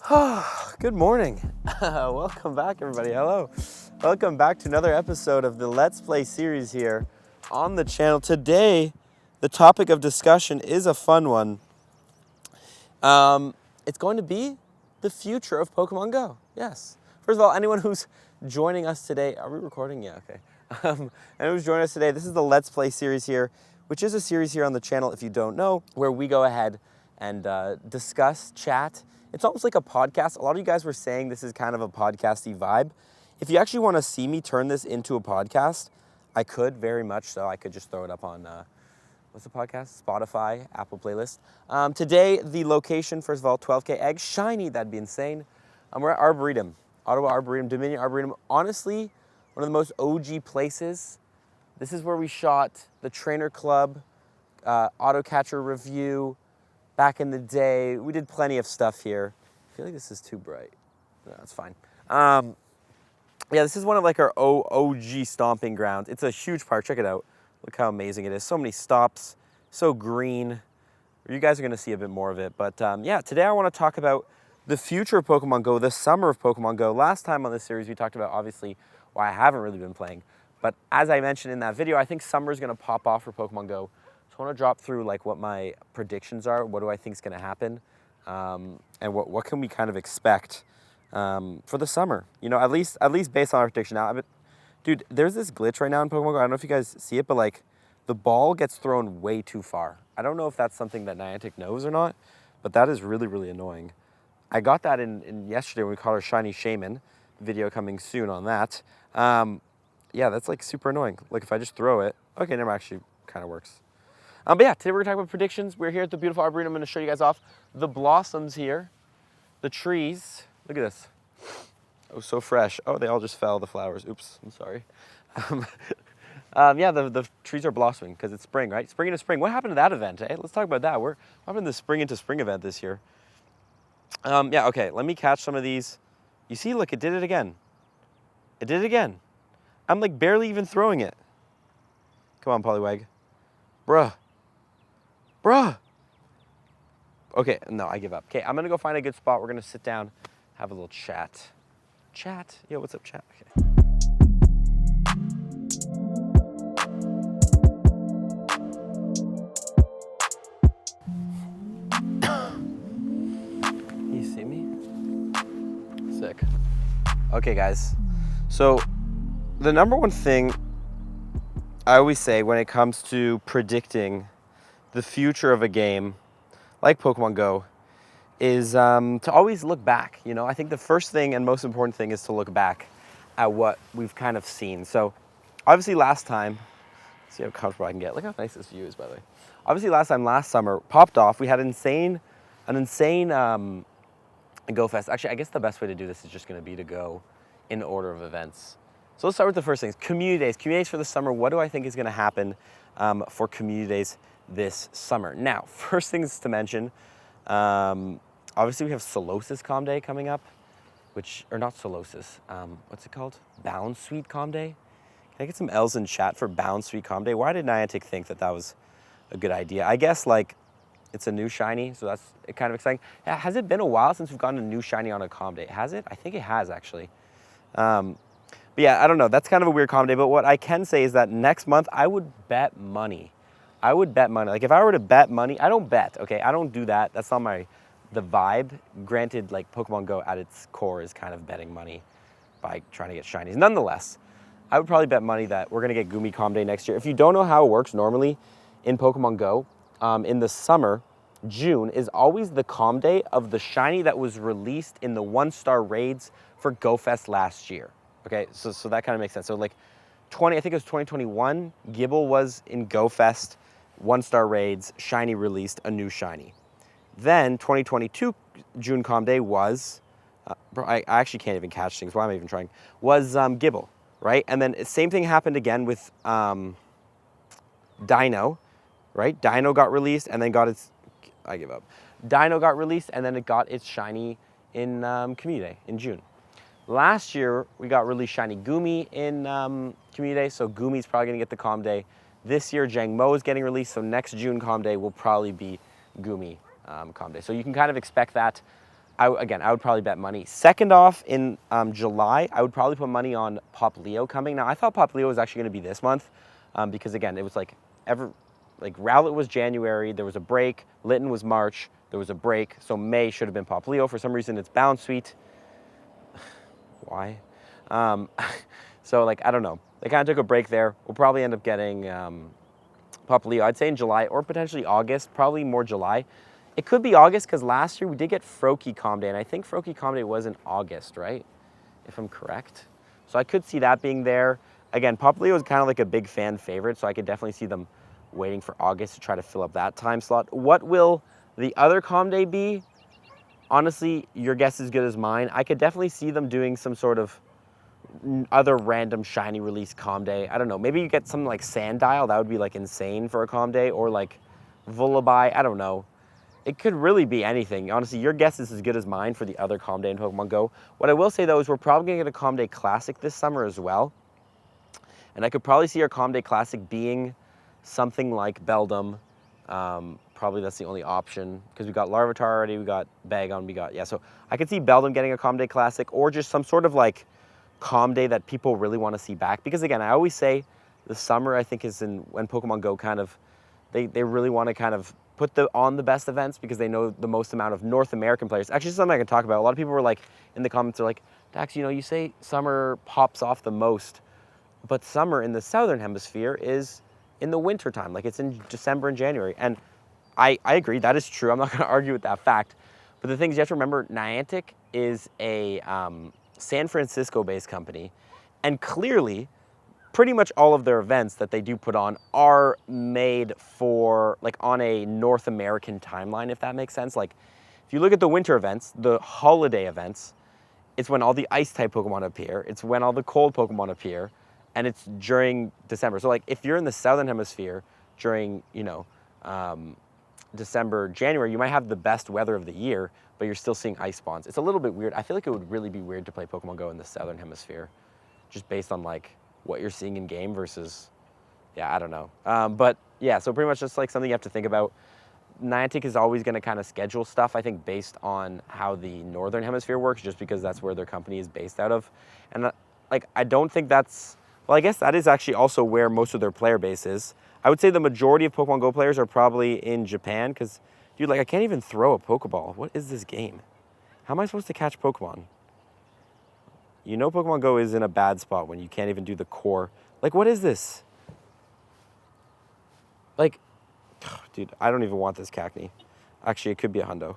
Good morning. Welcome back, everybody. Hello. Welcome back to another episode of the Let's Play series here on the channel. Today, the topic of discussion is a fun one. It's going to be the future of Pokemon Go. Yes. First of all, anyone who's joining us today, are we recording? Yeah, okay. Anyone who's joining us today, this is the Let's Play series here, which is a series here on the channel, if you don't know, where we go ahead and discuss, chat. It's almost like a podcast. A lot of you guys were saying this is kind of a podcasty vibe. If you actually want to see me turn this into a podcast, I could very much so. I could just throw it up on, what's the podcast? Spotify, Apple playlist. Today, the location, first of all, 12K eggs, shiny, that'd be insane. We're at Arboretum, Ottawa Arboretum, Dominion Arboretum. Honestly, one of the most OG places. This is where we shot the Trainer Club, AUTOCATCHER review. Back in the day, we did plenty of stuff here. I feel like this is too bright. No, it's fine. Yeah, this is one of like our OG stomping grounds. It's a huge park. Check it out. Look how amazing it is. So many stops, so green. You guys are going to see a bit more of it. But yeah, today I want to talk about the future of Pokemon Go, the summer of Pokemon Go. Last time on this series, we talked about, obviously, why I haven't really been playing. But as I mentioned in that video, I think summer is going to pop off for Pokemon Go. So I want to drop through like what my predictions are, what do I think is going to happen, and what can we kind of expect for the summer. You know, at least based on our prediction now. Dude, there's this glitch right now in Pokemon Go. I don't know if you guys see it, but like the ball gets thrown way too far. I don't know if that's something that Niantic knows or not, but that is really, really annoying. I got that in yesterday when we caught our Shiny Shaman. Video coming soon on that. Yeah, that's like super annoying. Like if I just throw it, okay, never actually kind of works. But yeah, today we're gonna talk about predictions. We're here at the beautiful Arboretum. I'm gonna show you guys off the blossoms here, the trees. Look at this. Oh, so fresh. Oh, they all just fell, the flowers. Oops, I'm sorry. Yeah, the trees are blossoming because it's spring, right? Spring into spring. What happened to that event, eh? Let's talk about that. What happened to the spring into spring event this year? Yeah, okay, let me catch some of these. You see, look, it did it again. It did it again. I'm like barely even throwing it. Come on, Poliwag. Bruh. Okay, no, I give up. Okay, I'm gonna go find a good spot. We're gonna sit down, have a little chat. Chat? Yo, what's up, chat? Okay. You see me? Sick. Okay, guys. So, the number one thing I always say when it comes to predicting the future of a game like Pokemon Go is to always look back. You know, I think the first thing and most important thing is to look back at what we've kind of seen. So obviously last time, see how comfortable I can get. Look how nice this view is, by the way. Obviously last summer, popped off. We had an insane Go Fest. Actually, I guess the best way to do this is just going to be to go in order of events. So let's start with the first things. Community days. Community days for the summer. What do I think is going to happen for community days this summer? Now, first things to mention, obviously we have Solosis Calm Day coming up, or not Solosis, what's it called? Bound Sweet Calm Day? Can I get some L's in chat for Bound Sweet Calm Day? Why did Niantic think that was a good idea? I guess like it's a new shiny, so that's kind of exciting. Yeah, has it been a while since we've gotten a new shiny on a Calm Day? Has it? I think it has actually. But yeah, I don't know. That's kind of a weird Calm Day. But what I can say is that next month, I would bet money. Like if I were to bet money, I don't bet, okay? I don't do that. That's not the vibe. Granted, like Pokemon Go at its core is kind of betting money by trying to get shinies. Nonetheless, I would probably bet money that we're gonna get Gumi Calm Day next year. If you don't know how it works normally in Pokemon Go, in the summer, June is always the Calm Day of the shiny that was released in the 1-star raids for Go Fest last year. Okay, so that kind of makes sense. So like I think it was 2021, Gible was in Go Fest, 1-star raids, shiny released a new shiny. Then 2022 June Calm Day was, bro, I actually can't even catch things, why am I even trying? Was Gible, right? And then same thing happened again with Dino, right? Dino got released and then got its, I give up. Dino got released and then it got its shiny in Community Day in June. Last year, we got really shiny Gumi in Community Day, so Gumi's probably gonna get the Calm Day. This year, Jangmo is getting released, so next June Calm Day will probably be Gumi Calm Day. So you can kind of expect that. again, I would probably bet money. Second off, in July, I would probably put money on Pop Leo coming. Now, I thought Pop Leo was actually going to be this month because, again, it was like Rowlet was January, there was a break. Litten was March, there was a break. So May should have been Pop Leo. For some reason, it's Bound Sweet. Why? So, like, I don't know. They kind of took a break there. We'll probably end up getting Pop Leo, I'd say in July or potentially August, probably more July. It could be August because last year we did get Froakie Calm Day, and I think Froakie Calm Day was in August, right? If I'm correct. So I could see that being there. Again, Pop Leo is kind of like a big fan favorite, so I could definitely see them waiting for August to try to fill up that time slot. What will the other Calm Day be? Honestly, your guess is as good as mine. I could definitely see them doing some sort of other random shiny release Calm Day. I don't know. Maybe you get something like Sandile. That would be like insane for a Calm Day. Or like Vullaby. I don't know. It could really be anything. Honestly, your guess is as good as mine for the other Calm Day in Pokemon Go. What I will say, though, is we're probably going to get a Calm Day Classic this summer as well. And I could probably see our Calm Day Classic being something like Beldum. Probably that's the only option because we got Larvitar already, we got Bagon, yeah. So I could see Beldum getting a Calm Day Classic or just some sort of like Calm Day that people really want to see back. Because again, I always say the summer I think is when Pokemon Go kind of, they really want to kind of put on the best events because they know the most amount of North American players. Actually, something I can talk about. A lot of people were like, in the comments, they're like, Dax, you say summer pops off the most, but summer in the Southern Hemisphere is in the winter time. Like it's in December and January. And I agree, that is true. I'm not gonna argue with that fact. But the thing is, you have to remember, Niantic is a San Francisco-based company. And clearly, pretty much all of their events that they do put on are made for, like, on a North American timeline, if that makes sense. Like, if you look at the winter events, the holiday events, it's when all the ice-type Pokemon appear. It's when all the cold Pokemon appear. And it's during December. So, like, if you're in the Southern Hemisphere during, December, January, you might have the best weather of the year, but you're still seeing ice spawns. It's a little bit weird. I feel like it would really be weird to play Pokemon Go in the Southern Hemisphere, just based on, like, what you're seeing in game versus, yeah, I don't know. But yeah, so pretty much just like something you have to think about. Niantic is always going to kind of schedule stuff, I think, based on how the Northern Hemisphere works, just because that's where their company is based out of. And like, I don't think that's, well, I guess that is actually also where most of their player base is. I would say the majority of Pokemon Go players are probably in Japan, because, dude, like, I can't even throw a Pokeball. What is this game? How am I supposed to catch Pokemon? Pokemon Go is in a bad spot when you can't even do the core. Like, what is this? Like, dude, I don't even want this Cacnea. Actually, it could be a hundo.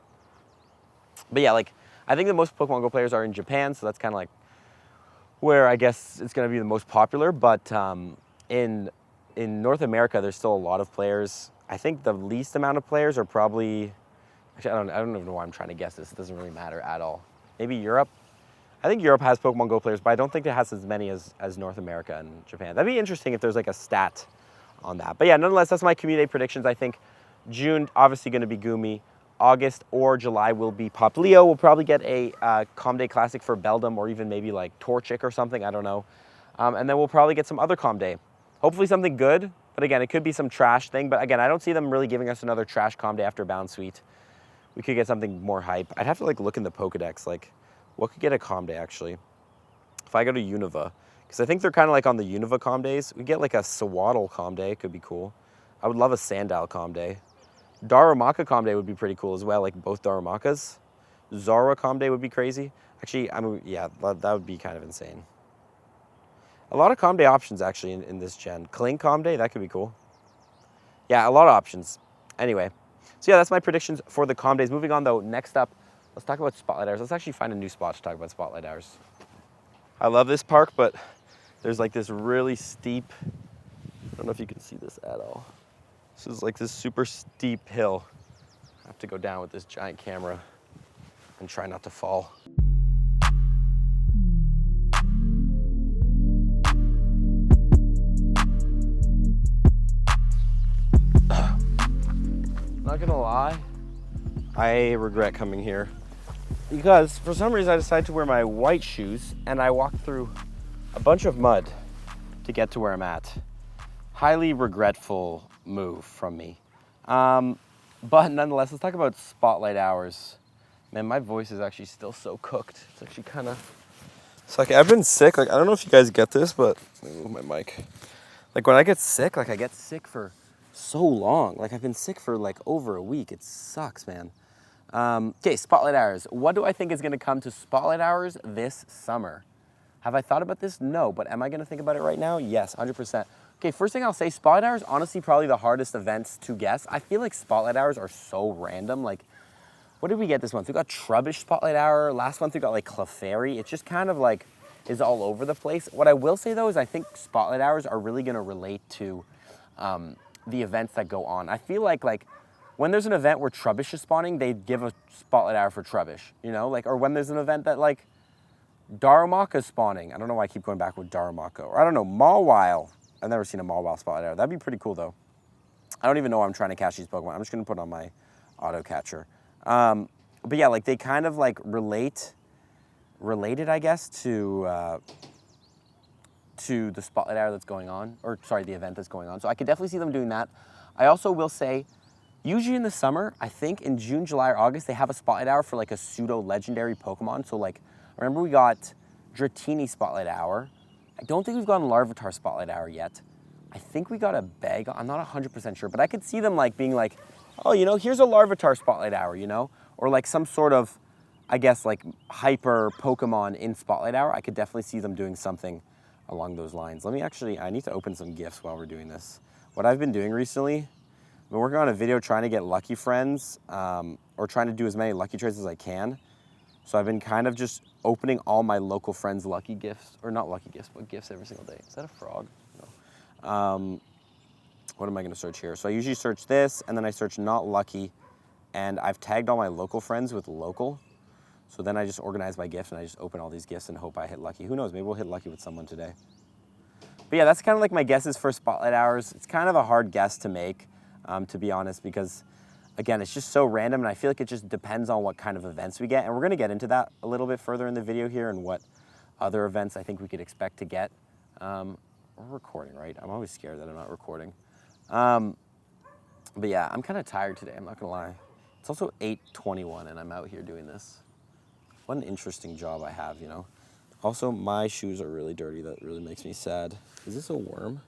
But yeah, like, I think that most Pokemon Go players are in Japan, so that's kind of like where I guess it's going to be the most popular. But in North America, there's still a lot of players. I think the least amount of players are probably, actually, I don't even know why I'm trying to guess this. It doesn't really matter at all. Maybe Europe. I think Europe has Pokemon Go players, but I don't think it has as many as North America and Japan. That'd be interesting if there's like a stat on that. But yeah, nonetheless, that's my community predictions. I think June, obviously going to be Goomy. August or July will be Pop Leo. We'll probably get a Calm Day Classic for Beldum or even maybe like Torchic or something. I don't know. And then we'll probably get some other Calm Day. Hopefully something good. But again, it could be some trash thing. But again, I don't see them really giving us another trash Calm Day after Bound Sweet. We could get something more hype. I'd have to like look in the Pokedex. Like, what could get a Calm Day actually? If I go to Unova, because I think they're kind of like on the Unova Calm Days. We get like a Swaddle Calm Day. It could be cool. I would love a Sandile Calm Day. Darumaka Calm Day would be pretty cool as well, like both Darumakas. Zara Calm Day would be crazy. Actually, I mean, yeah, that would be kind of insane. A lot of Calm Day options actually in this gen. Kling Calm Day, that could be cool. Yeah, a lot of options. Anyway, so yeah, that's my predictions for the Calm Days. Moving on though, next up, let's talk about Spotlight Hours. Let's actually find a new spot to talk about Spotlight Hours. I love this park, but there's like this really steep, I don't know if you can see this at all. This is like this super steep hill. I have to go down with this giant camera and try not to fall. Not gonna lie, I regret coming here because for some reason I decided to wear my white shoes and I walked through a bunch of mud to get to where I'm at. Highly regretful move from me. But nonetheless, let's talk about Spotlight Hours. Man, my voice is actually still so cooked. It's actually kind of... So, like, I've been sick. Like, I don't know if you guys get this, but... Let me move my mic. Like, when I get sick, like, I get sick for so long. Like, I've been sick for, like, over a week. It sucks, man. Okay, Spotlight Hours. What do I think is going to come to Spotlight Hours this summer? Have I thought about this? No, but am I going to think about it right now? Yes, 100%. Okay, first thing I'll say, Spotlight Hours, honestly, probably the hardest events to guess. I feel like Spotlight Hours are so random. Like, what did we get this month? We got Trubbish Spotlight Hour. Last month we got like Clefairy. It's just kind of like is all over the place. What I will say though is I think Spotlight Hours are really gonna relate to the events that go on. I feel like when there's an event where Trubbish is spawning, they give a Spotlight Hour for Trubbish, you know? Like, or when there's an event that like Darumaka is spawning. I don't know why I keep going back with Darumaka. Or I don't know, Mawile. I've never seen a Mawile Spotlight Hour. That'd be pretty cool though. I don't even know why I'm trying to catch these Pokemon. I'm just gonna put on my auto catcher. But yeah, like they kind of like related, I guess, to the Spotlight Hour that's going on, or sorry, the event that's going on. So I could definitely see them doing that. I also will say, usually in the summer, I think in June, July, or August, they have a Spotlight Hour for like a pseudo legendary Pokemon. So like, remember we got Dratini Spotlight Hour. I don't think we've gotten Larvitar Spotlight Hour yet. I think we got a bag. I'm not 100% sure, but I could see them like being like, oh, you know, here's a Larvitar Spotlight Hour, you know? Or like some sort of, I guess, like hyper Pokemon in Spotlight Hour. I could definitely see them doing something along those lines. Let me actually, I need to open some gifts while we're doing this. What I've been doing recently, I've been working on a video trying to get lucky friends, or trying to do as many lucky trades as I can. So I've been kind of just opening all my local friends' lucky gifts, or not lucky gifts, but gifts every single day. Is that a frog? No. What am I gonna search here? So I usually search this, and then I search not lucky, and I've tagged all my local friends with local. So then I just organize my gifts, and I just open all these gifts and hope I hit lucky. Who knows, maybe we'll hit lucky with someone today. But yeah, that's kind of like my guesses for Spotlight Hours. It's kind of a hard guess to make, to be honest, because again, it's just so random, and I feel like it just depends on what kind of events we get. And we're gonna get into that a little bit further in the video here and what other events I think we could expect to get. We're recording, right? I'm always scared that I'm not recording. But yeah, I'm kind of tired today, I'm not gonna lie. It's also 8:21 and I'm out here doing this. What an interesting job I have, you know? Also, my shoes are really dirty. That really makes me sad. Is this a worm?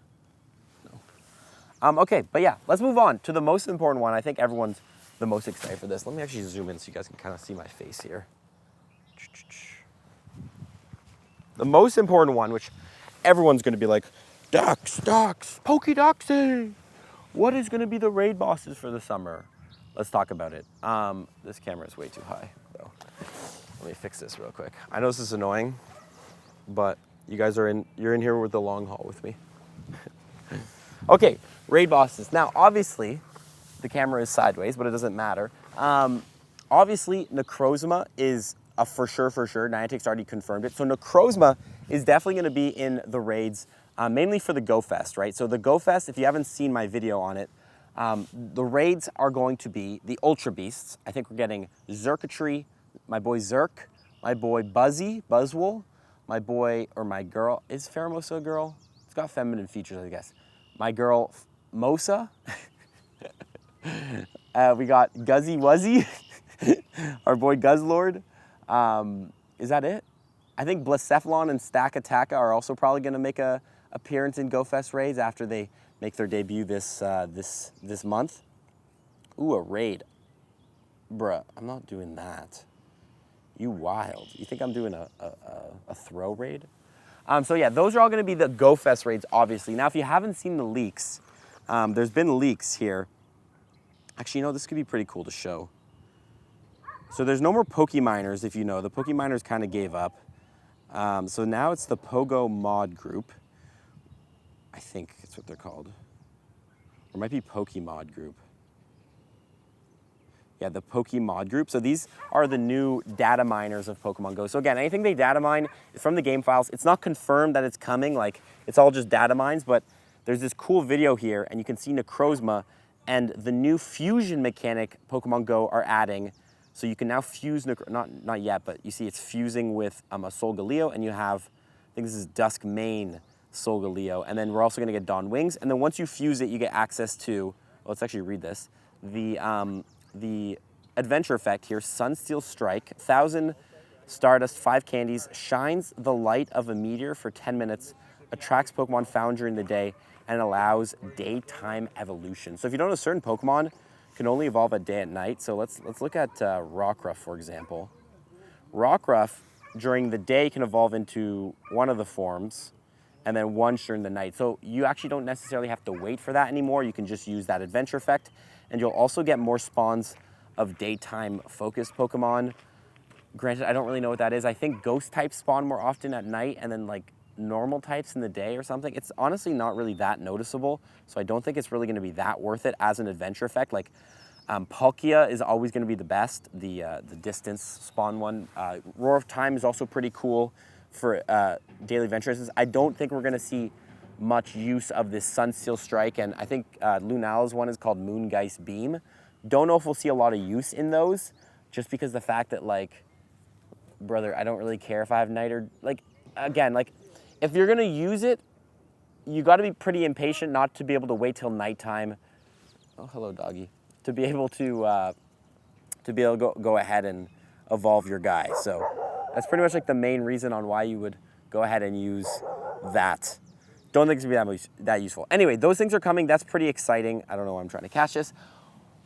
No. Okay, but yeah, let's move on to the most important one. I think everyone's the most excited for this. Let me actually zoom in so you guys can kind of see my face here. The most important one, which everyone's gonna be like, Ducks, Pokédoxy! What is gonna be the raid bosses for the summer? Let's talk about it. This camera is way too high, though. Let me fix this real quick. I know this is annoying, but you guys you're in here with the long haul with me. Okay, raid bosses. Now, obviously, the camera is sideways, but it doesn't matter. Obviously, Necrozma is a for sure. Niantic's already confirmed it. So Necrozma is definitely gonna be in the raids, mainly for the Go Fest, right? So the Go Fest, if you haven't seen my video on it, the raids are going to be the Ultra Beasts. I think we're getting Zerkatry, my boy Zerk, my boy Buzzwole, my boy, or my girl, is Pheromosa a girl? It's got feminine features, I guess. My girl, Mosa. We got Guzzy Wuzzy, our boy Guzzlord. Is that it? I think Blacephalon and Stakataka are also probably gonna make a appearance in GoFest raids after they make their debut this month. Ooh, a raid. Bruh, I'm not doing that. You wild. You think I'm doing a throw raid? So yeah, those are all gonna be the GoFest raids, obviously. Now, if you haven't seen the leaks, there's been leaks here. Actually, you know, this could be pretty cool to show. So there's no more Pokeminers, if you know. The Pokeminers kind of gave up. So now it's the Pogo Mod Group. I think that's what they're called. Or it might be Pokemod Group. Yeah, the Pokemod Group. So these are the new data miners of Pokemon Go. So again, anything they data mine from the game files, it's not confirmed that it's coming, like it's all just data mines, but there's this cool video here and you can see Necrozma and the new fusion mechanic Pokemon Go are adding. So you can now fuse, not yet, but you see it's fusing with a Solgaleo, and you have, I think this is Duskmane Solgaleo, and then we're also gonna get Dawn Wings, and then once you fuse it, you get access to, well, let's actually read this, the adventure effect here, Sunsteel Strike, 1,000 Stardust, 5 candies, shines the light of a meteor for 10 minutes, attracts Pokemon found during the day, and allows daytime evolution. So if you don't know, certain Pokemon can only evolve at day and night. So let's look at Rockruff, for example. Rockruff, during the day, can evolve into one of the forms, and then one during the night. So you actually don't necessarily have to wait for that anymore. You can just use that adventure effect, and you'll also get more spawns of daytime focused Pokemon. Granted, I don't really know what that is. I think ghost types spawn more often at night, and then like normal types in the day or something. It's honestly not really that noticeable, so I don't think it's really going to be that worth it as an adventure effect. Like Palkia is always going to be the best, the distance spawn one. Roar of Time is also pretty cool for daily adventures. I don't think we're going to see much use of this Sunsteel Strike, and I think Lunala's one is called Moongeist Beam. Don't know if we'll see a lot of use in those, just because the fact that, like, brother, I don't really care if I have night or, like, again, like, if you're going to use it, you got to be pretty impatient not to be able to wait till nighttime. Oh, hello, doggy. To be able to go ahead and evolve your guy. So that's pretty much like the main reason on why you would go ahead and use that. Don't think it's going to be that useful. Anyway, those things are coming. That's pretty exciting. I don't know why I'm trying to catch this.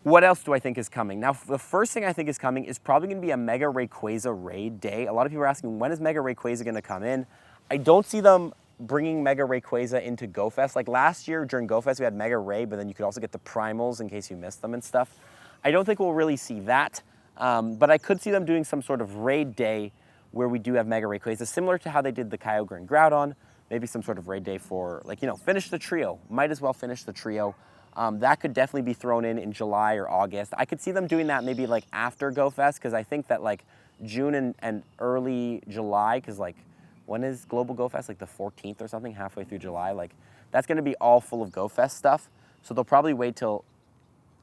What else do I think is coming? Now, the first thing I think is coming is probably going to be a Mega Rayquaza raid day. A lot of people are asking, when is Mega Rayquaza going to come in? I don't see them bringing Mega Rayquaza into GoFest. Like last year during GoFest, we had Mega Ray, but then you could also get the primals in case you missed them and stuff. I don't think we'll really see that, but I could see them doing some sort of raid day where we do have Mega Rayquaza, similar to how they did the Kyogre and Groudon. Maybe some sort of raid day for, like, you know, finish the trio. Might as well finish the trio. That could definitely be thrown in July or August. I could see them doing that maybe like after GoFest, because I think that like June and early July, because like when is Global GoFest? Like the 14th or something, halfway through July. Like that's going to be all full of GoFest stuff. So they'll probably wait till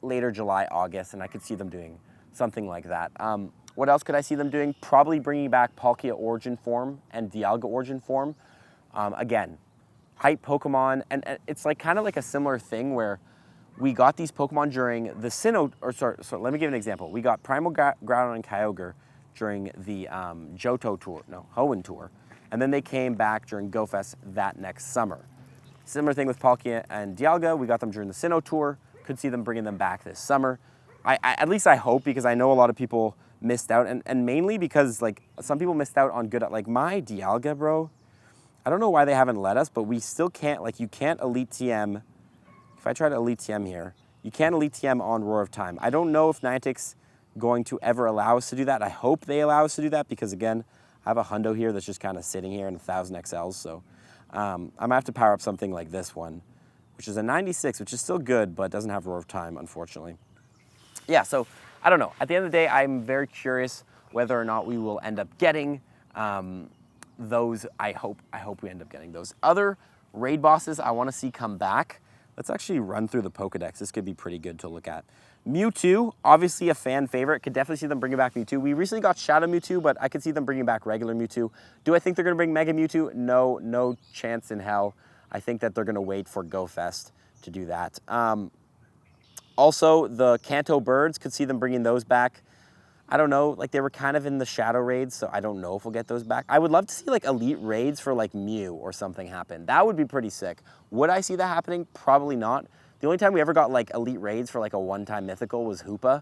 later July, August, and I could see them doing something like that. What else could I see them doing? Probably bringing back Palkia Origin Form and Dialga Origin Form. Again, hype Pokemon, and it's like kind of like a similar thing where we got these Pokemon during the let me give an example. We got Primal Groudon and Kyogre during the Hoenn Tour, and then they came back during GoFest that next summer. Similar thing with Palkia and Dialga. We got them during the Sinnoh Tour. Could see them bringing them back this summer. At least I hope, because I know a lot of people missed out, and mainly because like some people missed out on good, like my Dialga, bro. I don't know why they haven't let us, but we still can't, like you can't Elite TM. If I try to Elite TM here, you can't Elite TM on Roar of Time. I don't know if Niantic's going to ever allow us to do that. I hope they allow us to do that, because again, I have a hundo here that's just kind of sitting here in 1,000 XLs. So I'm gonna have to power up something like this one, which is a 96, which is still good, but doesn't have Roar of Time, unfortunately. Yeah, so I don't know. At the end of the day, I'm very curious whether or not we will end up getting those. I hope we end up getting those. Other raid bosses I want to see come back. Let's actually run through the Pokedex. This could be pretty good to look at. Mewtwo, obviously a fan favorite. Could definitely see them bringing back Mewtwo. We recently got Shadow Mewtwo, but I could see them bringing back regular Mewtwo. Do I think they're going to bring Mega Mewtwo? No, no chance in hell. I think that they're going to wait for GoFest to do that. Also, the Kanto birds, could see them bringing those back. I don't know, like they were kind of in the shadow raids, so I don't know if we'll get those back. I would love to see like elite raids for like Mew or something happen. That would be pretty sick. Would I see that happening? Probably not. The only time we ever got like elite raids for like a one-time mythical was Hoopa.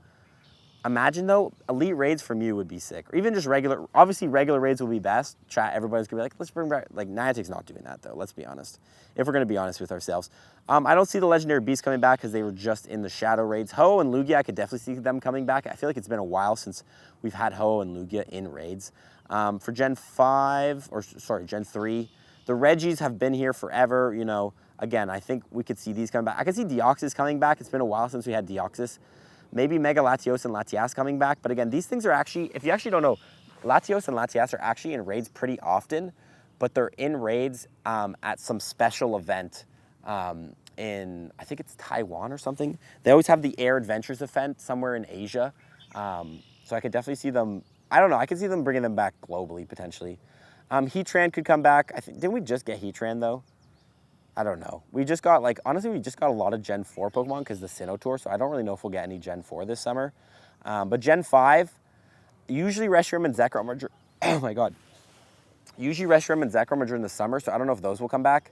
Imagine though, elite raids for Mew would be sick. Or even just regular, obviously regular raids would be best. Everybody's gonna be like, let's bring back, like Niantic's not doing that though, let's be honest. If we're gonna be honest with ourselves. I don't see the legendary beasts coming back because they were just in the shadow raids. Ho and Lugia, I could definitely see them coming back. I feel like it's been a while since we've had Ho and Lugia in raids. For Gen 3, the Regis have been here forever, you know. Again, I think we could see these come back. I could see Deoxys coming back. It's been a while since we had Deoxys. Maybe Mega Latios and Latias coming back. But again, these things are actually, if you actually don't know, Latios and Latias are actually in raids pretty often, but they're in raids at some special event in, I think it's Taiwan or something. They always have the Air Adventures event somewhere in Asia. So I could definitely see them, I don't know, I could see them bringing them back globally potentially. Heatran could come back. Didn't we just get Heatran though? I don't know. We just got, like, honestly, we just got a lot of Gen 4 Pokemon because the Sinnoh Tour, so I don't really know if we'll get any Gen 4 this summer. But Gen 5, usually Reshiram and Zekrom are, oh my god. Usually Reshiram and Zekrom are during the summer, so I don't know if those will come back.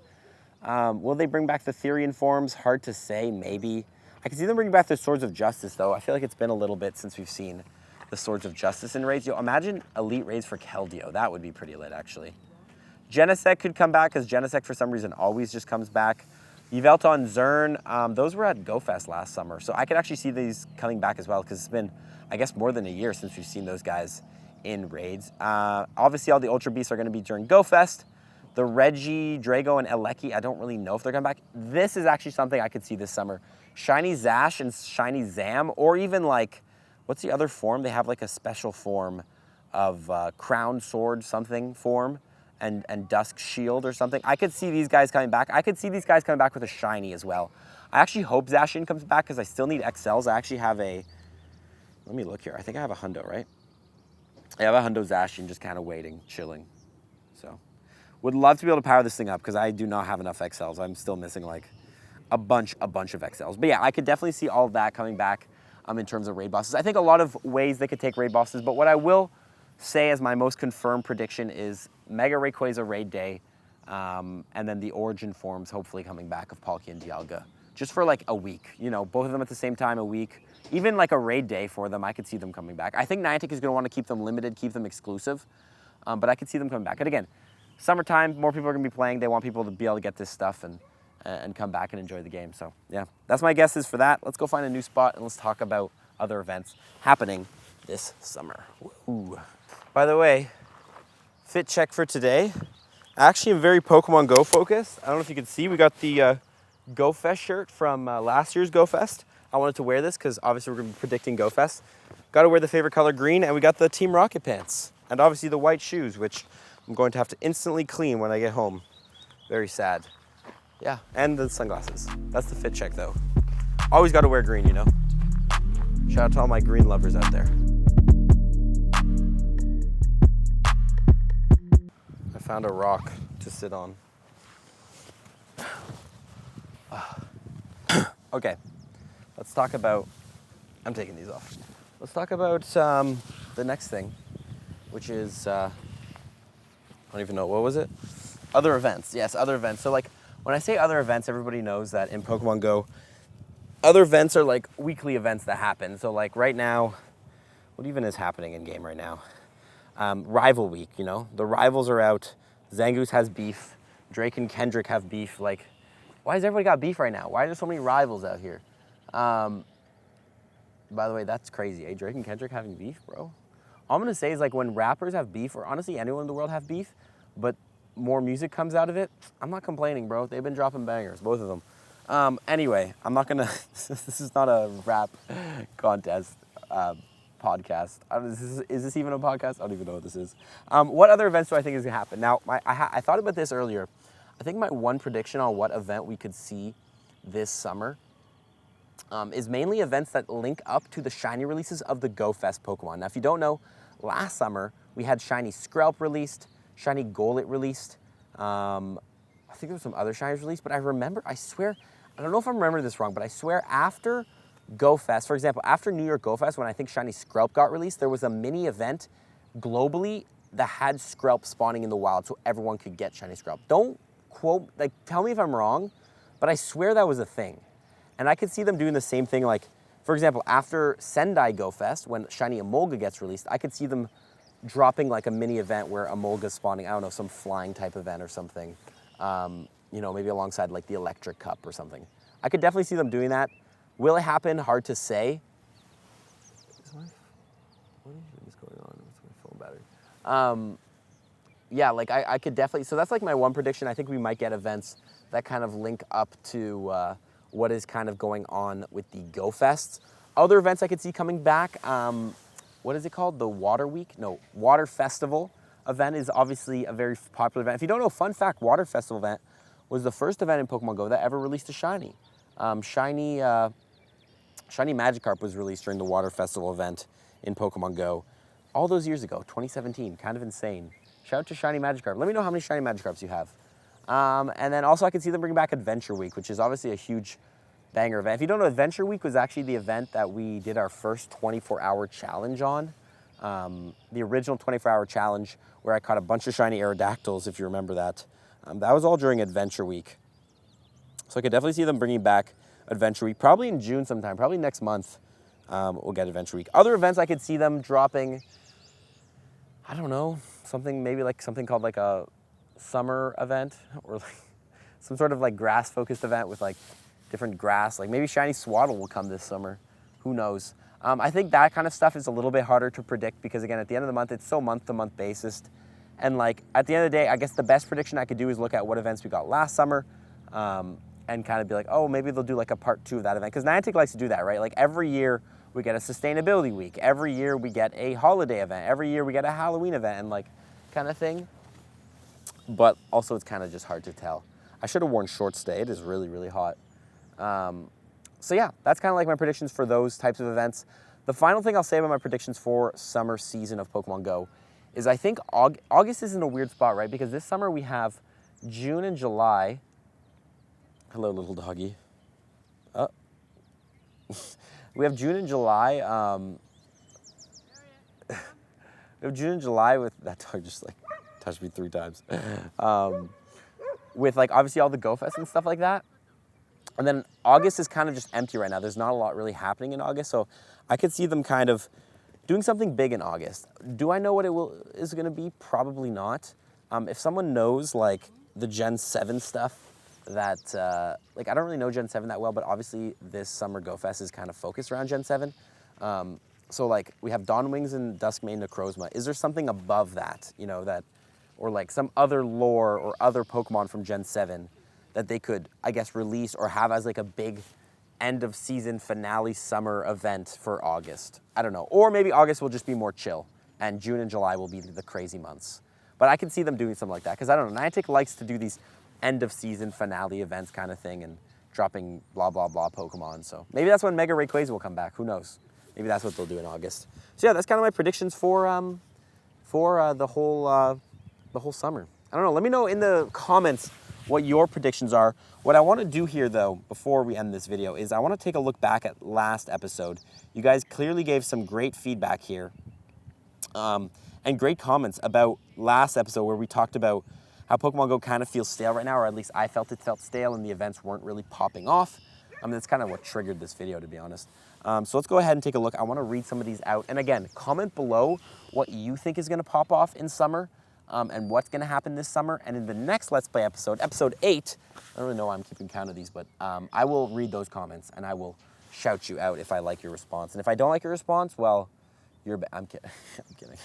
Will they bring back the Therian forms? Hard to say, maybe. I can see them bringing back the Swords of Justice, though. I feel like it's been a little bit since we've seen the Swords of Justice in raids. Yo, imagine Elite raids for Keldeo. That would be pretty lit, actually. Genesect could come back, because Genesect, for some reason, always just comes back. Yveltal, Zern, those were at GoFest last summer, so I could actually see these coming back as well, because it's been, I guess, more than a year since we've seen those guys in raids. Obviously, all the Ultra Beasts are going to be during GoFest. The Reggie, Drago, and Eleki, I don't really know if they're coming back. This is actually something I could see this summer. Shiny Zash and Shiny Zam, or even like, what's the other form? They have like a special form of Crown Sword something form and Dusk Shield or something. I could see these guys coming back. I could see these guys coming back with a Shiny as well. I actually hope Zacian comes back because I still need XLs. I actually have a, let me look here. I think I have a Hundo, right? I have a Hundo Zacian just kind of waiting, chilling. So, would love to be able to power this thing up because I do not have enough XLs. I'm still missing like a bunch of XLs. But yeah, I could definitely see all of that coming back in terms of raid bosses. I think a lot of ways they could take raid bosses, but what I will say as my most confirmed prediction is Mega Rayquaza raid day, and then the origin forms hopefully coming back of Palkia and Dialga. Just for like a week, you know, both of them at the same time, a week. Even like a raid day for them, I could see them coming back. I think Niantic is going to want to keep them limited, keep them exclusive, but I could see them coming back. And again, summertime, more people are going to be playing. They want people to be able to get this stuff and come back and enjoy the game. So yeah, that's my guesses for that. Let's go find a new spot and let's talk about other events happening this summer. Woo. By the way, fit check for today. Actually, I'm very Pokemon Go focused. I don't know if you can see, we got the GoFest shirt from last year's GoFest. I wanted to wear this because obviously we're going to be predicting GoFest. Got to wear the favorite color green, and we got the Team Rocket pants. And obviously the white shoes, which I'm going to have to instantly clean when I get home. Very sad. Yeah, and the sunglasses. That's the fit check though. Always got to wear green, you know? Shout out to all my green lovers out there. I found a rock to sit on. Okay, let's talk about, I'm taking these off. Let's talk about the next thing, which is, I don't even know, what was it? Other events, yes, other events. So like, when I say other events, everybody knows that in Pokemon Go, other events are like weekly events that happen. So like right now, what even is happening in game right now? Rival week, you know? The rivals are out. Zangoose has beef. Drake and Kendrick have beef. Like, why has everybody got beef right now? Why are there so many rivals out here? By the way, that's crazy, eh? Drake and Kendrick having beef, bro? All I'm gonna say is like when rappers have beef, or honestly anyone in the world have beef, but more music comes out of it, I'm not complaining, bro. They've been dropping bangers, both of them. Anyway, I'm not gonna, this is not a rap contest podcast. Is this even a podcast? I don't even know what this is. What other events do I think is gonna happen? Now, I thought about this earlier. I think my one prediction on what event we could see this summer is mainly events that link up to the shiny releases of the GoFest Pokemon. Now, if you don't know, last summer we had shiny Skrelp released, shiny Golett released. I think there were some other shinies released, but I remember, I swear, I don't know if I'm remembering this wrong, but I swear after GoFest, for example, after New York GoFest, when I think shiny Skrelp got released, there was a mini event globally that had Skrelp spawning in the wild so everyone could get shiny Skrelp. Don't quote, like, tell me if I'm wrong, but I swear that was a thing. And I could see them doing the same thing, like, for example, after Sendai GoFest, when shiny Emolga gets released, I could see them dropping like a mini event where Emolga's spawning, I don't know, some flying type event or something. You know, maybe alongside like the Electric Cup or something. I could definitely see them doing that. Will it happen? Hard to say. What is going on with my phone battery? Yeah, like I could definitely, so that's like my one prediction. I think we might get events that kind of link up to what is kind of going on with the GoFests. Other events I could see coming back, what is it called? The Water Week? No, Water Festival event is obviously a very popular event. If you don't know, fun fact, Water Festival event was the first event in Pokemon Go that ever released a shiny. Shiny Magikarp was released during the Water Festival event in Pokemon Go all those years ago, 2017, kind of insane. Shout out to Shiny Magikarp. Let me know how many Shiny Magikarps you have. And then also I can see them bring back Adventure Week, which is obviously a huge banger event. If you don't know, Adventure Week was actually the event that we did our first 24-hour challenge on. The original 24-hour challenge where I caught a bunch of shiny Aerodactyls, if you remember that. That was all during Adventure Week. So I could definitely see them bringing back Adventure Week, probably in June sometime, probably next month we'll get Adventure Week. Other events I could see them dropping, I don't know, something maybe like something called like a summer event or like some sort of like grass-focused event with like different grass. Like maybe shiny Swaddle will come this summer. Who knows? I think that kind of stuff is a little bit harder to predict because again, at the end of the month, it's so month-to-month basis. And like at the end of the day, I guess the best prediction I could do is look at what events we got last summer and kind of be like, oh, maybe they'll do like a part 2 of that event. Because Niantic likes to do that, right? Like every year we get a sustainability week. Every year we get a holiday event. Every year we get a Halloween event and like kind of thing. But also it's kind of just hard to tell. I should have worn shorts today. It is really, really hot. So yeah, that's kind of like my predictions for those types of events. The final thing I'll say about my predictions for summer season of Pokemon Go is I think August is in a weird spot, right? Because this summer we have June and July. Hello, little doggy. Oh. We have June and July. We have June and July with, that dog just like touched me 3 times. With like obviously all the Go Fest and stuff like that. And then August is kind of just empty right now. There's not a lot really happening in August. So I could see them kind of doing something big in August. Do I know what is going to be? Probably not. If someone knows like the Gen 7 stuff that, like I don't really know Gen 7 that well, but obviously this summer Go Fest is kind of focused around Gen 7. So like we have Dawn Wings and Duskmane Necrozma. Is there something above that, you know, that, or like some other lore or other Pokemon from Gen 7 that they could, I guess, release or have as like a big end of season finale summer event for August? I don't know. Or maybe August will just be more chill and June and July will be the crazy months. But I can see them doing something like that because I don't know, Niantic likes to do these end of season finale events kind of thing and dropping blah, blah, blah Pokemon. So maybe that's when Mega Rayquaza will come back. Who knows? Maybe that's what they'll do in August. So yeah, that's kind of my predictions for the whole summer. I don't know. Let me know in the comments what your predictions are. What I want to do here, though, before we end this video, is I want to take a look back at last episode. You guys clearly gave some great feedback here and great comments about last episode where we talked about how Pokemon Go kind of feels stale right now, or at least I felt it felt stale and the events weren't really popping off. I mean, that's kind of what triggered this video, to be honest. So let's go ahead and take a look. I want to read some of these out. And again, comment below what you think is going to pop off in summer. And what's going to happen this summer. And in the next Let's Play episode, episode 8, I don't really know why I'm keeping count of these, but I will read those comments and I will shout you out if I like your response. And if I don't like your response, well, I'm kidding. I'm kidding.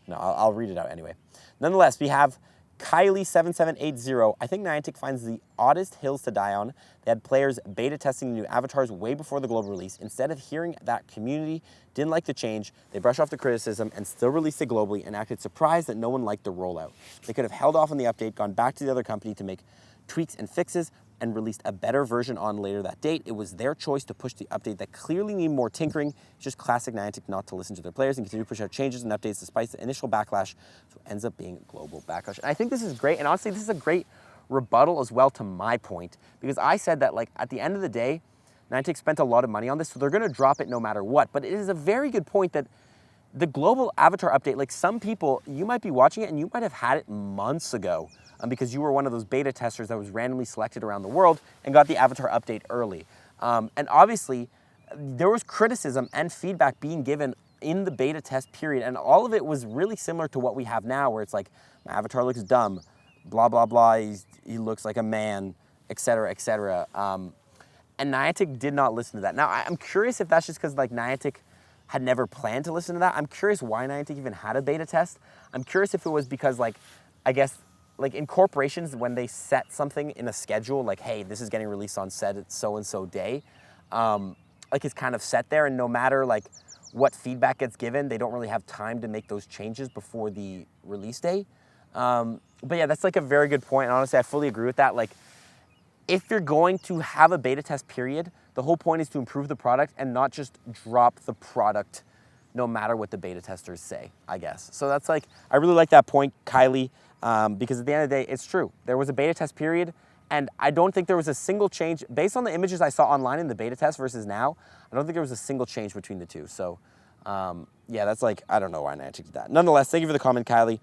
No, I'll read it out anyway. Nonetheless, we have Kylie7780. I think Niantic finds the oddest hills to die on. They had players beta testing the new avatars way before the global release. Instead of hearing that community didn't like the change, they brushed off the criticism and still released it globally and acted surprised that no one liked the rollout. They could have held off on the update, gone back to the other company to make tweaks and fixes, and released a better version on later that date. It was their choice to push the update that clearly needed more tinkering. It's just classic Niantic not to listen to their players and continue to push out changes and updates despite the initial backlash, so it ends up being a global backlash. And I think this is great, and honestly, this is a great rebuttal as well to my point, because I said that like at the end of the day, Niantic spent a lot of money on this, so they're gonna drop it no matter what. But it is a very good point that the global avatar update, like some people, you might be watching it and you might have had it months ago because you were one of those beta testers that was randomly selected around the world and got the avatar update early. And obviously, there was criticism and feedback being given in the beta test period, and all of it was really similar to what we have now, where it's like, my avatar looks dumb, blah, blah, blah, he looks like a man, etc., etc. And Niantic did not listen to that. Now, I'm curious if that's just because like Niantic had never planned to listen to that. I'm curious why Niantic even had a beta test. I'm curious if it was because like, I guess, like in corporations, when they set something in a schedule, like, hey, this is getting released on said so-and-so day, like it's kind of set there, and no matter like what feedback gets given, they don't really have time to make those changes before the release day. But yeah, that's like a very good point. And honestly, I fully agree with that. Like, if you're going to have a beta test period, the whole point is to improve the product and not just drop the product no matter what the beta testers say, I guess. So that's like, I really like that point, Kylie, because at the end of the day, it's true. There was a beta test period, And I don't think there was a single change. Based on the images I saw online in the beta test versus now, I don't think there was a single change between the two. So, yeah, that's like, I don't know why Niantic did that. Nonetheless, thank you for the comment, Kylie.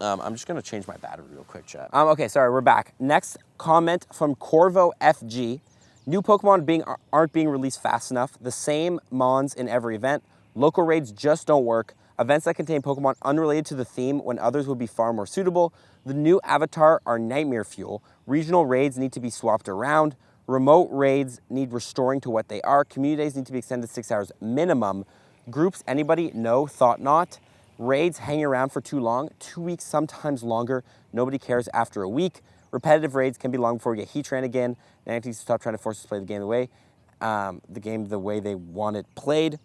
I'm just going to change my battery real quick, chat. Okay, sorry, we're back. Next comment from Corvo FG. New Pokemon aren't being released fast enough. The same Mons in every event. Local raids just don't work. Events that contain Pokemon unrelated to the theme when others would be far more suitable. The new avatar are nightmare fuel. Regional raids need to be swapped around. Remote raids need restoring to what they are. Community days need to be extended 6 hours minimum. Groups, anybody? No, thought not. Raids hang around for too long, 2 weeks, sometimes longer. Nobody cares after a week. Repetitive raids can be long before we get Heatran again. Niantic needs to stop trying to force us to play the game the way they want it played.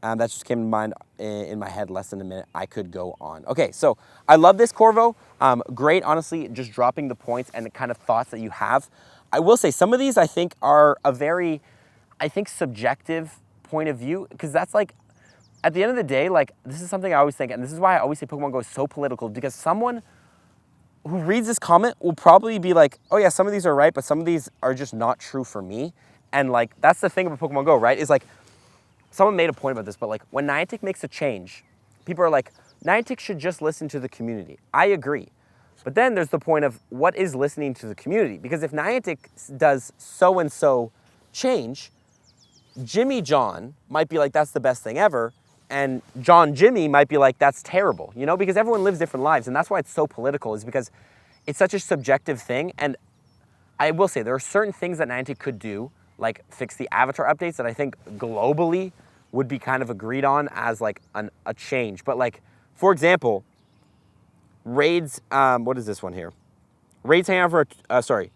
That just came to mind in my head less than a minute. I could go on. Okay, so I love this, Corvo. Great, honestly, just dropping the points and the kind of thoughts that you have. I will say some of these I think are a very, subjective point of view, because that's like, at the end of the day, like, this is something I always think, and this is why I always say Pokemon GO is so political, because someone who reads this comment will probably be like, oh yeah, some of these are right, but some of these are just not true for me. And like, that's the thing about Pokemon GO, right? Is like, someone made a point about this, but like, when Niantic makes a change, people are like, Niantic should just listen to the community. I agree. But then there's the point of what is listening to the community? Because if Niantic does so-and-so change, Jimmy John might be like, that's the best thing ever. And John Jimmy might be like, that's terrible, you know, because everyone lives different lives. And that's why it's so political, is because it's such a subjective thing. And I will say there are certain things that Niantic could do, like fix the avatar updates, that I think globally would be kind of agreed on as like a change. But like, for example, raids, what is this one here? Raids hang out for,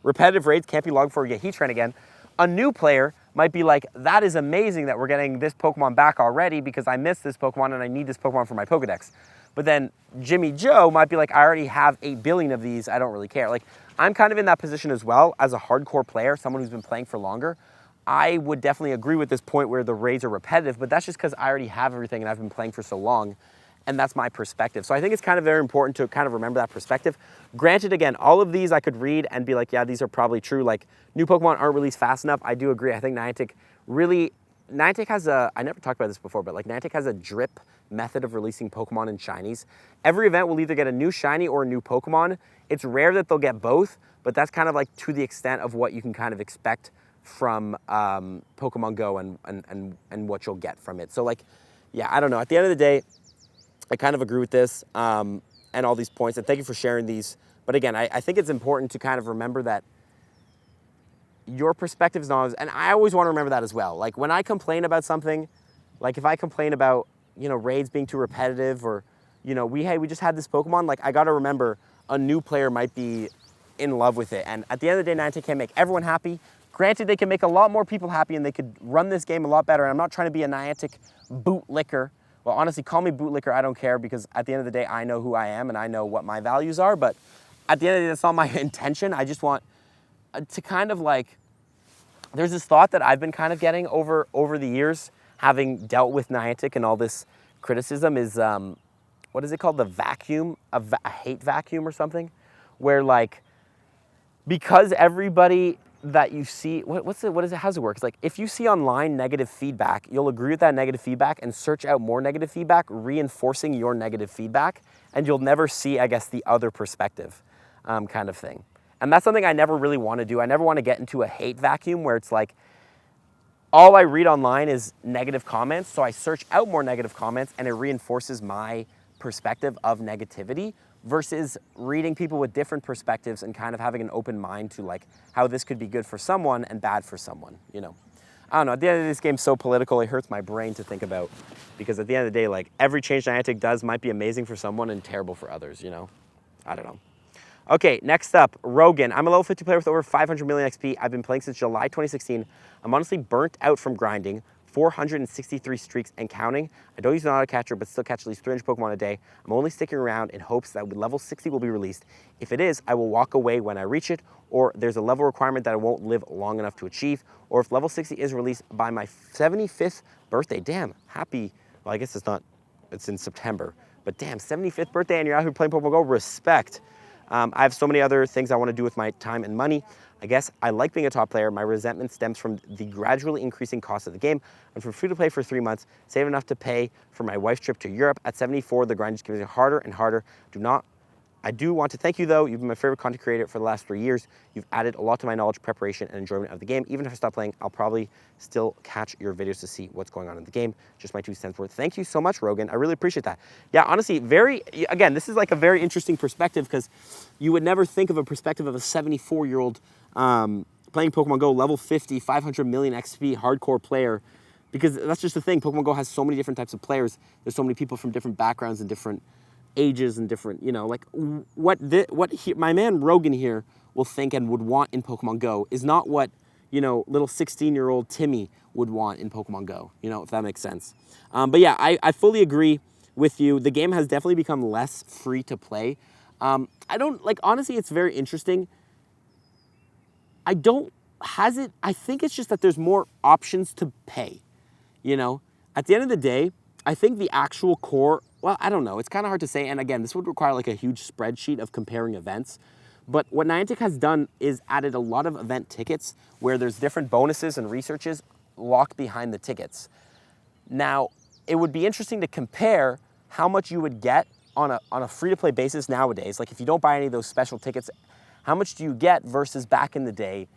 repetitive raids can't be logged before we get Heatran again. A new player might be like, that is amazing that we're getting this Pokemon back already because I missed this Pokemon and I need this Pokemon for my Pokedex. But then Jimmy Joe might be like, I already have 8 billion of these, I don't really care. Like, I'm kind of in that position as well as a hardcore player, someone who's been playing for longer. I would definitely agree with this point where the raids are repetitive, but that's just because I already have everything and I've been playing for so long. And that's my perspective. So I think it's kind of very important to kind of remember that perspective. Granted, again, all of these I could read and be like, yeah, these are probably true. Like, new Pokemon aren't released fast enough. I do agree. I think Niantic has a, I never talked about this before, but like Niantic has a drip method of releasing Pokemon in shinies. Every event will either get a new shiny or a new Pokemon. It's rare that they'll get both, but that's kind of like to the extent of what you can kind of expect from Pokemon GO and what you'll get from it. So like, yeah, I don't know. At the end of the day, I kind of agree with this and all these points, and thank you for sharing these. But again, I think it's important to kind of remember that your perspective is not, and I always want to remember that as well. Like, when I complain about something, like if I complain about, you know, raids being too repetitive, or, you know, we just had this Pokemon, like, I got to remember a new player might be in love with it. And at the end of the day, Niantic can't make everyone happy. Granted, they can make a lot more people happy and they could run this game a lot better. And I'm not trying to be a Niantic bootlicker. Well, honestly, call me bootlicker, I don't care, because at the end of the day, I know who I am and I know what my values are. But at the end of the day, that's not my intention. I just want to kind of like, there's this thought that I've been kind of getting over the years, having dealt with Niantic and all this criticism, is, what is it called? The vacuum, a hate vacuum or something, where like, because everybody that you see, what is it, how does it work? It's like, if you see online negative feedback, you'll agree with that negative feedback and search out more negative feedback, reinforcing your negative feedback, and you'll never see, I guess, the other perspective kind of thing. And that's something I never really want to do. I never want to get into a hate vacuum where it's like, all I read online is negative comments, so I search out more negative comments and it reinforces my perspective of negativity, versus reading people with different perspectives and kind of having an open mind to like how this could be good for someone and bad for someone, you know. I don't know, at the end of this game's so political, it hurts my brain to think about, because at the end of the day, like, every change Niantic does might be amazing for someone and terrible for others, you know. I don't know. Okay, next up, Rogan. I'm a level 50 player with over 500 million XP. I've been playing since July 2016. I'm honestly burnt out from grinding. 463 streaks and counting. I don't use an auto catcher, but still catch at least 300 Pokemon a day. I'm only sticking around in hopes that level 60 will be released. If it is, I will walk away when I reach it, or there's a level requirement that I won't live long enough to achieve, or if level 60 is released by my 75th birthday. Damn, happy, well, I guess it's not, it's in September, but damn, 75th birthday and you're out here playing Pokemon GO, respect. I have so many other things I want to do with my time and money. I guess I like being a top player. My resentment stems from the gradually increasing cost of the game. I'm from free to play for 3 months, save enough to pay for my wife's trip to Europe. At 74, the grind is getting harder and harder. I do want to thank you though. You've been my favorite content creator for the last 3 years. You've added a lot to my knowledge, preparation, and enjoyment of the game. Even if I stop playing, I'll probably still catch your videos to see what's going on in the game. Just my 2 cents worth. Thank you so much, Rogan. I really appreciate that. Yeah, honestly, again, this is like a very interesting perspective because you would never think of a perspective of a 74-year-old playing Pokemon Go, level 50, 500 million XP, hardcore player. Because that's just the thing. Pokemon Go has so many different types of players. There's so many people from different backgrounds and different ages and different, like my man Rogan here will think and would want in Pokemon Go is not what, little 16-year-old Timmy would want in Pokemon Go, if that makes sense. But yeah, I fully agree with you. The game has definitely become less free to play. Honestly, it's very interesting. I think it's just that there's more options to pay, At the end of the day, I think the actual core, well, I don't know. It's kind of hard to say. And again, this would require like a huge spreadsheet of comparing events. But what Niantic has done is added a lot of event tickets where there's different bonuses and researches locked behind the tickets. Now, it would be interesting to compare how much you would get on a free-to-play basis nowadays. Like if you don't buy any of those special tickets, how much do you get versus back in the day,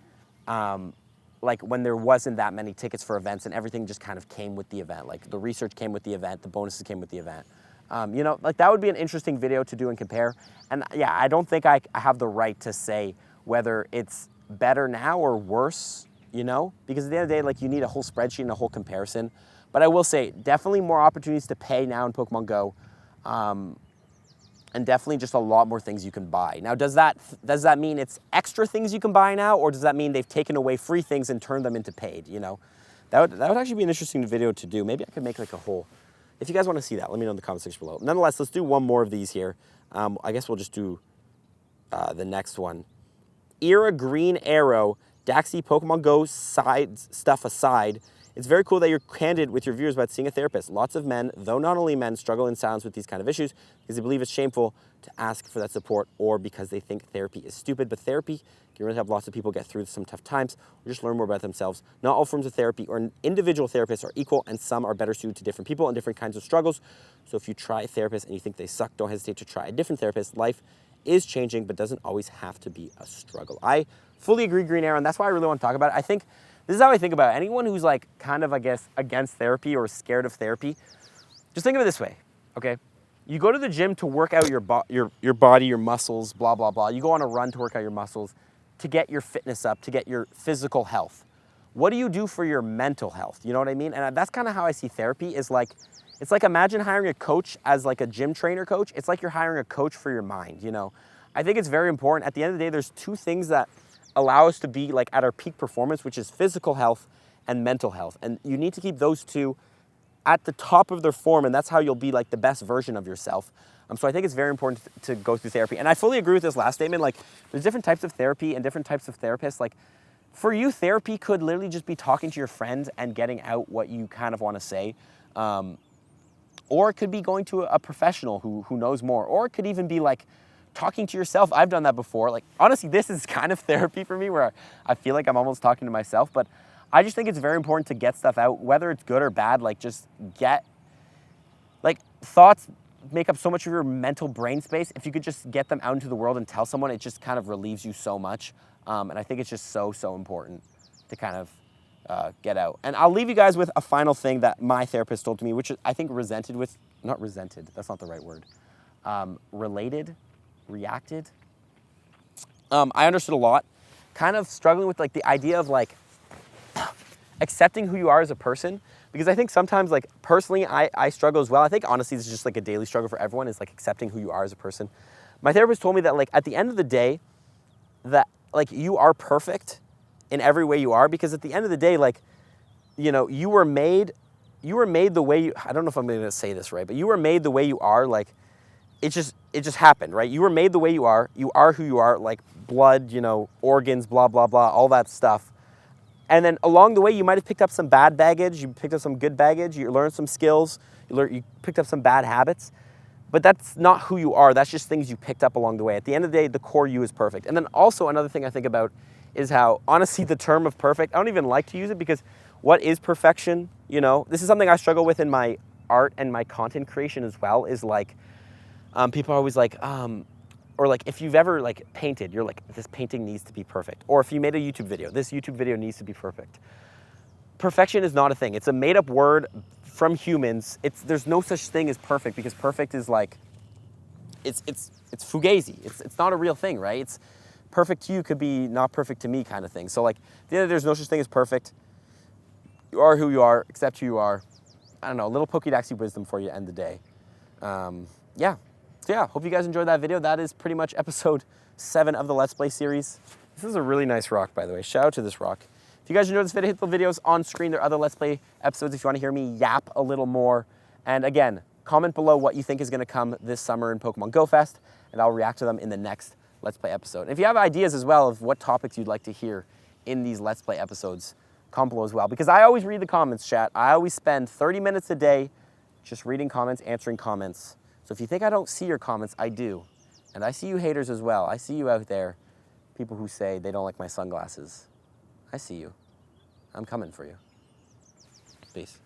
like when there wasn't that many tickets for events and everything just kind of came with the event. Like the research came with the event, the bonuses came with the event. That would be an interesting video to do and compare. And yeah, I don't think I have the right to say whether it's better now or worse, because at the end of the day, you need a whole spreadsheet and a whole comparison. But I will say, definitely more opportunities to pay now in Pokemon Go. And definitely just a lot more things you can buy. Now, does that mean it's extra things you can buy now, or does that mean they've taken away free things and turned them into paid, That would actually be an interesting video to do. Maybe I could make like a whole, if you guys want to see that, let me know in the comment section below. Nonetheless, let's do one more of these here. I guess we'll just do the next one. Era Green Arrow, Daxi Pokemon Go stuff aside, it's very cool that you're candid with your viewers about seeing a therapist. Lots of men, though not only men, struggle in silence with these kind of issues because they believe it's shameful to ask for that support or because they think therapy is stupid. But therapy can really help lots of people get through some tough times or just learn more about themselves. Not all forms of therapy or individual therapists are equal, and some are better suited to different people and different kinds of struggles. So if you try a therapist and you think they suck, don't hesitate to try a different therapist. Life is changing, but doesn't always have to be a struggle. I fully agree, Green Arrow, and that's why I really want to talk about it. I think this is how I think about it. Anyone who's like kind of, I guess, against therapy or scared of therapy, just think of it this way, okay? You go to the gym to work out your body, your muscles, blah, blah, blah. You go on a run to work out your muscles, to get your fitness up, to get your physical health. What do you do for your mental health? You know what I mean? And that's kind of how I see therapy is like, it's like imagine hiring a coach as like a gym trainer coach. It's like you're hiring a coach for your mind, I think it's very important. At the end of the day, there's 2 things that allow us to be like at our peak performance, which is physical health and mental health. And you need to keep those 2 at the top of their form, and that's how you'll be like the best version of yourself. So I think it's very important to go through therapy. And I fully agree with this last statement. Like there's different types of therapy and different types of therapists. Like for you, therapy could literally just be talking to your friends and getting out what you kind of want to say. Or it could be going to a professional who knows more. Or it could even be like talking to yourself. I've done that before. Like honestly, this is kind of therapy for me where I feel like I'm almost talking to myself, but I just think it's very important to get stuff out, whether it's good or bad. Like just get, like thoughts make up so much of your mental brain space. If you could just get them out into the world and tell someone, it just kind of relieves you so much. And I think it's just so important to kind of get out. And I'll leave you guys with a final thing that my therapist told to me, which I think not resented, that's not the right word, reacted. I understood a lot, kind of struggling with like the idea of like accepting who you are as a person, because I think sometimes like personally I struggle as well. I think honestly this is just like a daily struggle for everyone, is like accepting who you are as a person. My therapist told me that like at the end of the day that like you are perfect in every way you are, because at the end of the day, like, you were made the way you, I don't know if I'm going to say this right, but you were made the way you are. Like it just happened, right? You were made the way you are who you are, like blood, organs, blah, blah, blah, all that stuff. And then along the way, you might have picked up some bad baggage, you picked up some good baggage, you learned some skills, you picked up some bad habits. but that's not who you are. That's just things you picked up along the way. At the end of the day, the core you is perfect. And then also another thing I think about is how, honestly, the term of perfect, I don't even like to use it, because what is perfection? You know, this is something I struggle with in my art and my content creation as well, is like, people are always like, or like if you've ever like painted, you're like, this painting needs to be perfect. Or if you made a YouTube video, this YouTube video needs to be perfect. Perfection is not a thing. It's a made up word from humans. There's no such thing as perfect, because perfect is like, it's fugazi. It's not a real thing, right? It's perfect to you could be not perfect to me kind of thing. So like, there's no such thing as perfect. You are who you are, accept who you are. I don't know, a little Pokédexy wisdom for you to end the day. Yeah. So yeah, hope you guys enjoyed that video. That is pretty much episode 7 of the Let's Play series. This is a really nice rock, by the way. Shout out to this rock. If you guys enjoyed this video, hit the videos on screen. There are other Let's Play episodes if you want to hear me yap a little more. And again, comment below what you think is going to come this summer in Pokemon Go Fest, and I'll react to them in the next Let's Play episode. And if you have ideas as well of what topics you'd like to hear in these Let's Play episodes, comment below as well. Because I always read the comments, chat. I always spend 30 minutes a day just reading comments, answering comments. So if you think I don't see your comments, I do. And I see you haters as well. I see you out there, people who say they don't like my sunglasses. I see you. I'm coming for you. Peace.